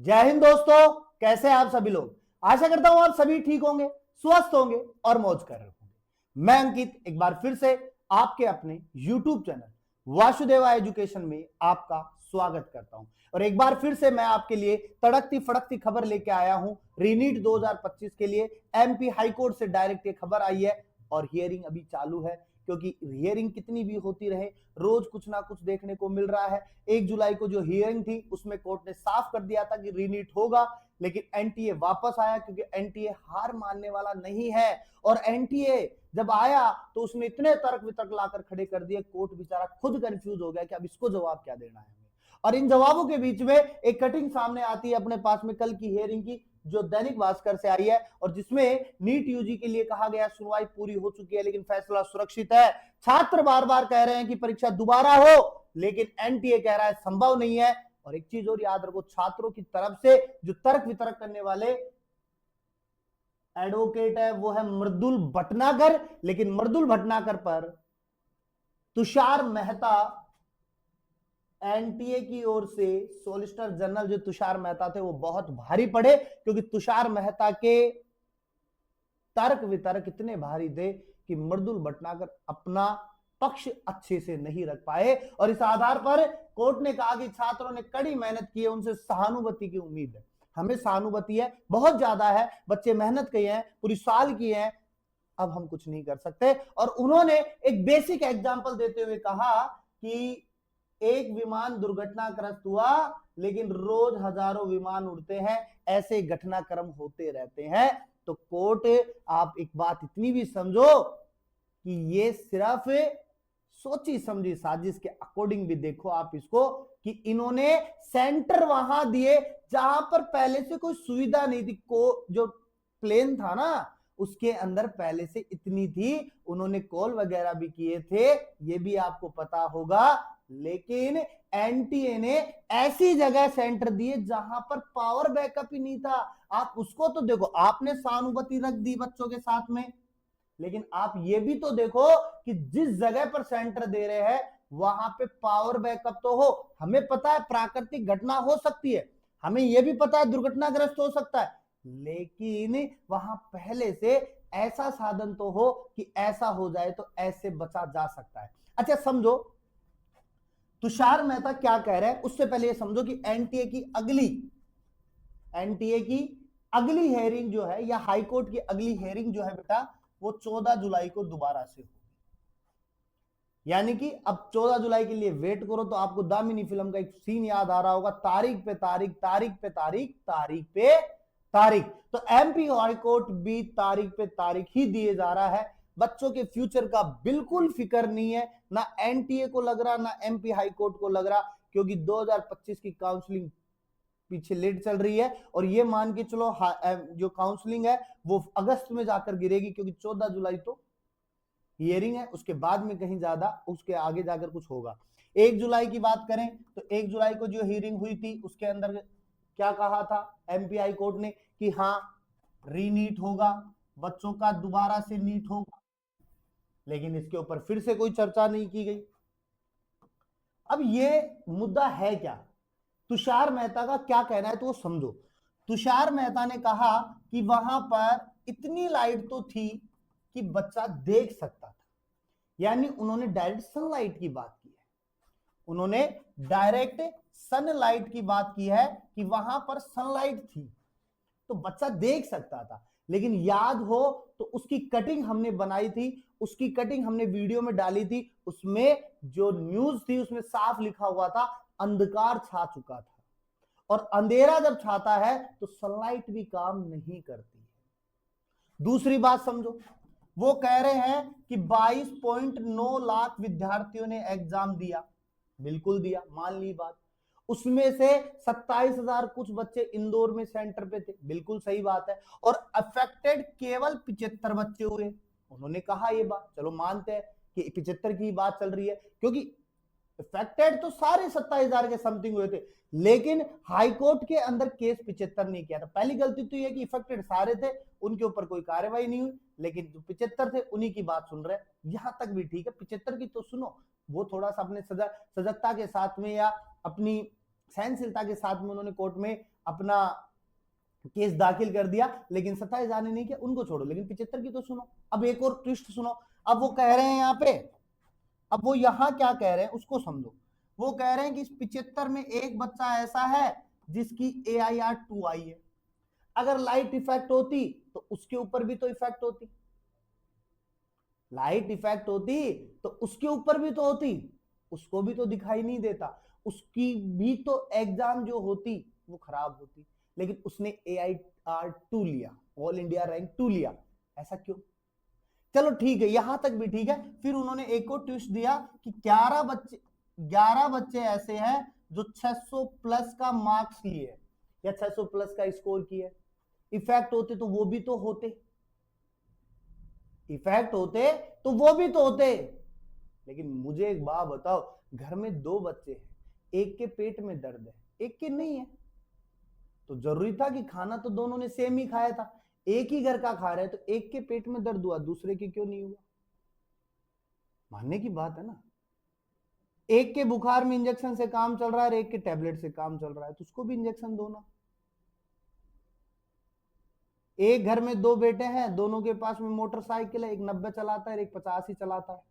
जय हिंद दोस्तों, कैसे हैं आप सभी लोग। आशा करता हूं आप सभी ठीक होंगे, स्वस्थ होंगे और मौज कर रहे होंगे। मैं अंकित एक बार फिर से आपके अपने YouTube चैनल वासुदेवा एजुकेशन में आपका स्वागत करता हूं और एक बार फिर से मैं आपके लिए तड़कती फड़कती खबर लेके आया हूं। रीनीट 2025 के लिए एमपी हाईकोर्ट से डायरेक्ट ये खबर आई है और हियरिंग अभी चालू है, क्योंकि हियरिंग कितनी भी होती रहे रोज कुछ ना कुछ देखने को मिल रहा है। 1 जुलाई को जो हियरिंग थी उसमें कोर्ट ने साफ कर दिया था कि रीनीट होगा, लेकिन एनटीए वापस आया क्योंकि एनटीए हार मानने वाला नहीं है। और एनटीए जब आया तो उसने इतने तर्क वितर्क लाकर खड़े कर दिए, कोर्ट बेचारा खुद कंफ्यूज हो गया कि अब इसको जवाब क्या देना है। और इन जवाबों के बीच में एक कटिंग सामने आती है अपने पास में कल की हियरिंग की, जो दैनिक भास्कर से आई है और जिसमें नीट यूजी के लिए कहा गया सुनवाई पूरी हो चुकी है लेकिन फैसला सुरक्षित है। छात्र बार बार कह रहे हैं कि परीक्षा दोबारा हो, लेकिन एनटीए कह रहा है संभव नहीं है। और एक चीज और याद रखो, छात्रों की तरफ से जो तर्क वितर्क करने वाले एडवोकेट है वो है मृदुल भटनागर, लेकिन मृदुल भटनागर पर तुषार मेहता एनटीए की ओर से सॉलिसिटर जनरल जो तुषार मेहता थे वो बहुत भारी पड़े, क्योंकि तुषार मेहता के तर्क वितर्क इतने भारी थे कि मृदुल भटनागर अपना पक्ष अच्छे से नहीं रख पाए। और इस आधार पर कोर्ट ने कहा कि छात्रों ने कड़ी मेहनत की है, उनसे सहानुभूति की उम्मीद है। हमें सहानुभूति है, बहुत ज्यादा है, बच्चे मेहनत किए हैं, पूरी साल की है, अब हम कुछ नहीं कर सकते। और उन्होंने एक बेसिक एग्जांपल देते हुए कहा कि एक विमान दुर्घटनाग्रस्त हुआ लेकिन रोज हजारों विमान उड़ते हैं, ऐसे घटनाक्रम होते रहते हैं। तो कोर्ट आप एक बात इतनी भी समझो कि ये सिर्फ सोची समझी साजिश के अकॉर्डिंग भी देखो आप इसको, कि इन्होंने सेंटर वहां दिए जहां पर पहले से कोई सुविधा नहीं थी। को जो प्लेन था ना उसके अंदर पहले से इतनी थी, उन्होंने कॉल वगैरह भी किए थे, ये भी आपको पता होगा। लेकिन एनटीए ने ऐसी जगह सेंटर दिए जहां पर पावर बैकअप ही नहीं था। आप उसको तो देखो, आपने सहानुभूति रख दी बच्चों के साथ में, लेकिन आप ये भी तो देखो कि जिस जगह पर सेंटर दे रहे हैं वहां पे पावर बैकअप तो हो। हमें पता है प्राकृतिक घटना हो सकती है, हमें यह भी पता है दुर्घटनाग्रस्त हो सकता है, लेकिन वहां पहले से ऐसा साधन तो हो कि ऐसा हो जाए तो ऐसे बचा जा सकता है। अच्छा समझो तुषार मेहता क्या कह रहे हैं, उससे पहले ये समझो कि एनटीए की अगली हेयरिंग जो है या हाईकोर्ट की अगली हेयरिंग जो है बेटा वो 14 जुलाई को दोबारा से होगी। यानी कि अब 14 जुलाई के लिए वेट करो। तो आपको दामिनी फिल्म का एक सीन याद आ रहा होगा, तारीख पे तारीख, तारीख पे तारीख, तारीख पे तारीख। तो एमपी हाईकोर्ट भी तारीख पे तारीख ही दिए जा रहा है। बच्चों के फ्यूचर का बिल्कुल फिक्र नहीं है, ना एनटीए को लग रहा ना एमपी हाईकोर्ट को लग रहा, क्योंकि 2025 की काउंसलिंग पीछे लेट चल रही है और ये मान के चलो जो काउंसलिंग है वो अगस्त में जाकर गिरेगी, क्योंकि 14 जुलाई तो हियरिंग है, उसके बाद में कहीं ज्यादा उसके आगे जाकर कुछ होगा। 1 जुलाई की बात करें तो 1 जुलाई को जो हियरिंग हुई थी उसके अंदर क्या कहा था एमपी हाई कोर्ट ने कि हाँ रीनीट होगा, बच्चों का दोबारा से नीट होगा, लेकिन इसके ऊपर फिर से कोई चर्चा नहीं की गई। अब ये मुद्दा है क्या, तुषार मेहता का क्या कहना है तो वो समझो। तुषार मेहता ने कहा कि वहां पर इतनी लाइट तो थी कि बच्चा देख सकता था, यानी उन्होंने डायरेक्ट सनलाइट की बात की है, उन्होंने डायरेक्ट सनलाइट की बात की है कि वहां पर सनलाइट थी तो बच्चा देख सकता था। लेकिन याद हो तो उसकी कटिंग हमने बनाई थी, उसकी कटिंग हमने वीडियो में डाली थी, उसमें जो न्यूज थी उसमें साफ लिखा हुआ था अंधकार छा चुका था, और अंधेरा जब छाता है तो सनलाइट भी काम नहीं करती है। दूसरी बात समझो, वो कह रहे हैं कि 22.9 लाख विद्यार्थियों ने एग्जाम दिया, बिल्कुल दिया, मान ली बात। उसमें से 27,000 कुछ बच्चे इंदौर में सेंटर पे थे, बिल्कुल सही बात है, और अफेक्टेड केवल 75 बच्चे हुए। उन्होंने कहा ये बात, चलो मानते हैं कि 75 की बात चल रही है, क्योंकि अफेक्टेड तो सारे 27,000 के समथिंग हुए थे, लेकिन हाईकोर्ट के अंदर केस 75 नहीं किया था। पहली गलती तो यह कि इफेक्टेड सारे थे, उनके ऊपर कोई कार्रवाई नहीं हुई, लेकिन जो 75 थे उन्हीं की बात सुन रहे हैं, यहां तक भी ठीक है। 75 की तो सुनो, वो थोड़ा सा अपने सजगता के साथ में या अपनी सहनशीलता के साथ में उन्होंने कोर्ट में अपना केस दाखिल कर दिया, लेकिन 27 जाने नहीं किया, उनको छोड़ो, लेकिन 75 की तो सुनो। अब एक और ट्विस्ट सुनो। अब वो कह रहे हैं यहाँ पे, अब वो यहां क्या कह रहे हैं उसको समझो। वो कह रहे हैं कि इस 75 में एक बच्चा ऐसा है जिसकी AIR2 आई है। अगर लाइट इफेक्ट होती तो उसके ऊपर भी तो इफेक्ट होती, लाइट इफेक्ट होती तो उसके ऊपर भी तो होती, उसको भी तो दिखाई नहीं देता, उसकी भी तो एग्जाम जो होती वो खराब होती, लेकिन उसने AIR2 लिया, ऑल इंडिया रैंक 2 लिया। ऐसा क्यों? चलो ठीक है, यहां तक भी ठीक है। फिर उन्होंने एक और ट्विस्ट दिया कि 11 बच्चे ऐसे हैं जो 600 प्लस का मार्क्स लिए या 600 प्लस का स्कोर किए। इफेक्ट होते तो वो भी तो होते, इफेक्ट होते तो वो भी तो होते। लेकिन मुझे एक बात बताओ, घर में 2 बच्चे हैं, एक के पेट में दर्द है, एक के नहीं है, तो जरूरी था कि खाना तो दोनों ने सेम ही खाया था। एक ही घर का खा रहे हैं, तो एक के पेट में दर्द हुआ, दूसरे के क्यों नहीं हुआ? मानने की बात है ना। एक के बुखार में इंजेक्शन से काम चल रहा है, एक के टैबलेट से काम चल रहा है, तो उसको भी इंजेक्शन दो ना। एक घर में 2 बेटे हैं, दोनों के पास में मोटरसाइकिल है, एक 90 चलाता है, एक 50 ही चलाता है,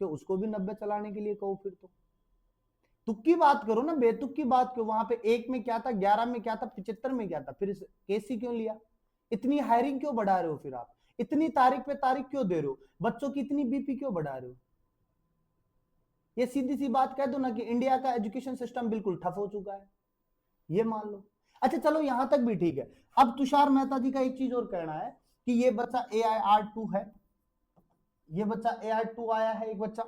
क्यों उसको भी 90 चलाने के लिए कहो? फिर तो तुक की बात करो ना, बेतुक की बात क्यों? वहां पे एक में क्या था, 11 में क्या था, 75 में क्या था, फिर केस ही क्यों लिया? इतनी हायरिंग क्यों बढ़ा रहे हो? फिर आप इतनी तारीख पे तारीख क्यों दे रहे हो? बच्चों की इतनी बीपी क्यों बढ़ा रहे हो? ये सीधी सी बात कह दो ना कि इंडिया का एजुकेशन सिस्टम बिल्कुल ठप हो चुका है, ये मान लो। अच्छा चलो यहां तक भी ठीक है। अब तुषार मेहता जी का एक चीज और कहना है कि ये बच्चा AIR2 है, ये बच्चा AIR2 आया है एक बच्चा,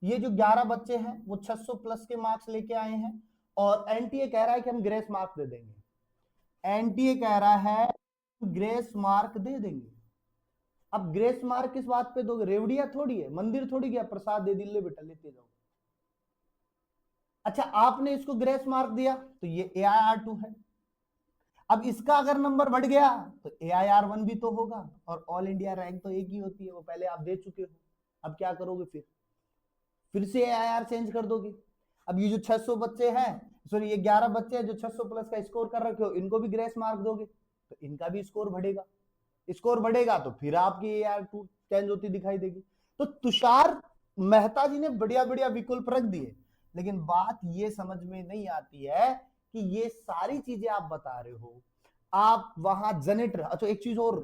ये जो 11 बच्चे हैं वो 600 प्लस के मार्क्स लेके आए हैं, और एनटीए कह रहा है कि हम ग्रेस मार्क दे देंगे। एनटीए कह रहा है ग्रेस मार्क दे देंगे। अब ग्रेस मार्क किस बात पे दोगे? रेवड़िया थोड़ी है, मंदिर थोड़ी गया प्रसाद दे दिले बेटा लेते जाओ। अच्छा आपने इसको ग्रेस मार्क दिया तो ये AIR2 है। अब इसका अगर नंबर बढ़ गया तो AIR1 भी तो होगा, और ऑल इंडिया रैंक तो एक ही होती है, वो पहले आप दे चुके हो। अब क्या करोगे? फिर से AIR चेंज कर दोगे। अब ये जो 600 बच्चे हैं, सॉरी ये 11 बच्चे हैं जो 600 प्लस का स्कोर कर रखे हो, इनको भी ग्रेस मार्क दोगे तो इनका भी स्कोर बढ़ेगा। स्कोर बढ़ेगा तो फिर आपकी AIR2 चेंज होती दिखाई देगी। तो तुषार मेहता जी ने बढ़िया बढ़िया विकल्प रख दिए, लेकिन बात ये समझ में नहीं आती है कि ये सारी चीजें आप बता रहे हो, आप वहां जनरेटर, अच्छा एक चीज और,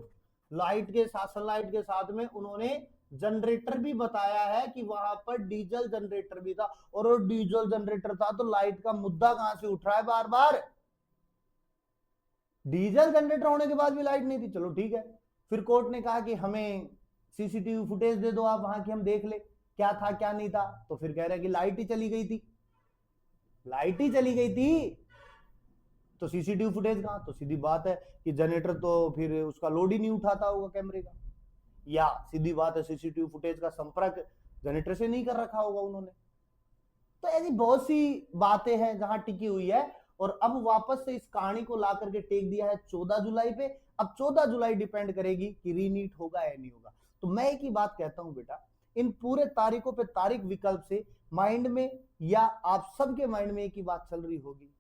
लाइट के साथ, सनलाइट के साथ में उन्होंने जनरेटर भी बताया है कि वहां पर डीजल जनरेटर भी था, और वो डीजल जनरेटर था तो लाइट का मुद्दा कहां से उठ रहा है बार बार? डीजल जनरेटर होने के बाद भी लाइट नहीं थी, चलो ठीक है। फिर कोर्ट ने कहा कि हमें सीसीटीवी फुटेज दे दो आप वहां की, हम देख ले क्या था क्या नहीं था, तो फिर कह रहे कि लाइट ही चली गई थी, लाइट ही चली गई थी तो सीसीटीवी फुटेज कहां? तो सीधी बात है कि जनरेटर तो फिर उसका लोड ही नहीं उठाता होगा कैमरे का, या सीधी बात है सीसीटीवी फुटेज का संपर्क जनरेटर से नहीं कर रखा होगा उन्होंने। तो ऐसी बहुत सी बातें हैं जहां टिकी हुई है, और अब वापस से इस कहानी को ला करके टेक दिया है 14 जुलाई पे। अब 14 जुलाई डिपेंड करेगी कि रीनीट होगा या नहीं होगा। तो मैं एक ही बात कहता हूं बेटा, इन पूरे तारीखों पे तारीख विकल्प से माइंड में या आप सबके माइंड में एक ही बात चल रही होगी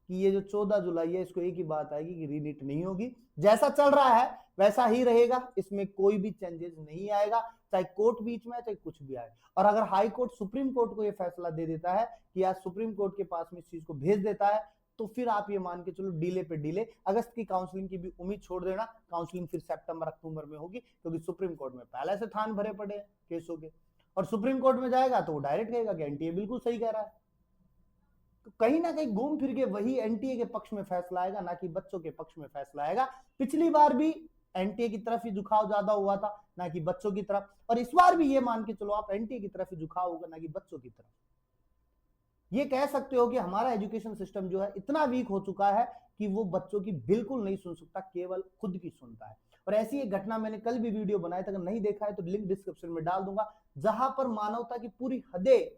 कि ये जो 14 जुलाई है इसको एक ही बात आएगी कि रीनीट नहीं होगी। जैसा चल रहा है वैसा ही रहेगा, इसमें कोई भी चेंजेस नहीं आएगा, चाहे कोर्ट बीच में है चाहे कुछ भी आए। और अगर हाई कोर्ट सुप्रीम कोर्ट को यह फैसला दे देता है कि आज सुप्रीम कोर्ट के पास में इस चीज को भेज देता है, तो फिर आप ये मान के चलो डिले पे डिले, अगस्त की काउंसलिंग की भी उम्मीद छोड़ देना। काउंसलिंग फिर सितंबर अक्टूबर में होगी, क्योंकि सुप्रीम कोर्ट में पहले से थान भरे पड़े हैं केसों के, और सुप्रीम कोर्ट में जाएगा तो वो डायरेक्ट कहेगा कि एनटीए बिल्कुल सही कह रहा है। तो कहीं ना कहीं घूम फिर के वही एनटीए के पक्ष में फैसला आएगा, ना कि बच्चों के पक्ष में फैसला आएगा। पिछली बार भी एनटीए की तरफ ही झुकाव ज्यादा हुआ था, ना कि बच्चों की तरफ, और इस बार भी ये मान के चलो आप एनटीए की तरफ ही झुकाव होगा, ना कि बच्चों की तरफ। ये कह सकते हो कि हमारा एजुकेशन सिस्टम जो है इतना वीक हो चुका है कि वो बच्चों की बिल्कुल नहीं सुन सकता, केवल खुद की सुनता है। और ऐसी एक घटना मैंने कल भी वीडियो बनाया था, अगर नहीं देखा है तो लिंक डिस्क्रिप्शन में डाल दूंगा, जहां पर मानवता की पूरी हदें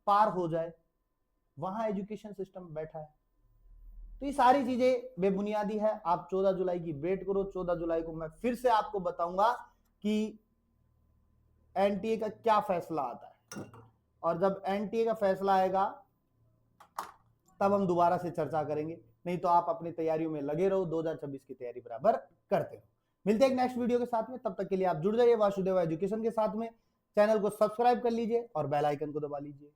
पार हो जाए, वहां एजुकेशन सिस्टम बैठा है। तो ये सारी चीजें बेबुनियादी है। आप 14 जुलाई की वेट करो, 14 जुलाई को मैं फिर से आपको बताऊंगा कि एनटीए का क्या फैसला आता है, और जब एनटीए का फैसला आएगा तब हम दोबारा से चर्चा करेंगे, नहीं तो आप अपनी तैयारियों में लगे रहो, 2026 की तैयारी बराबर करते रहो। मिलते हैं एक नेक्स्ट वीडियो के साथ में, तब तक के लिए आप जुड़ जाइए वासुदेव एजुकेशन के साथ में, चैनल को सब्सक्राइब कर लीजिए और बेल आइकन को दबा लीजिए।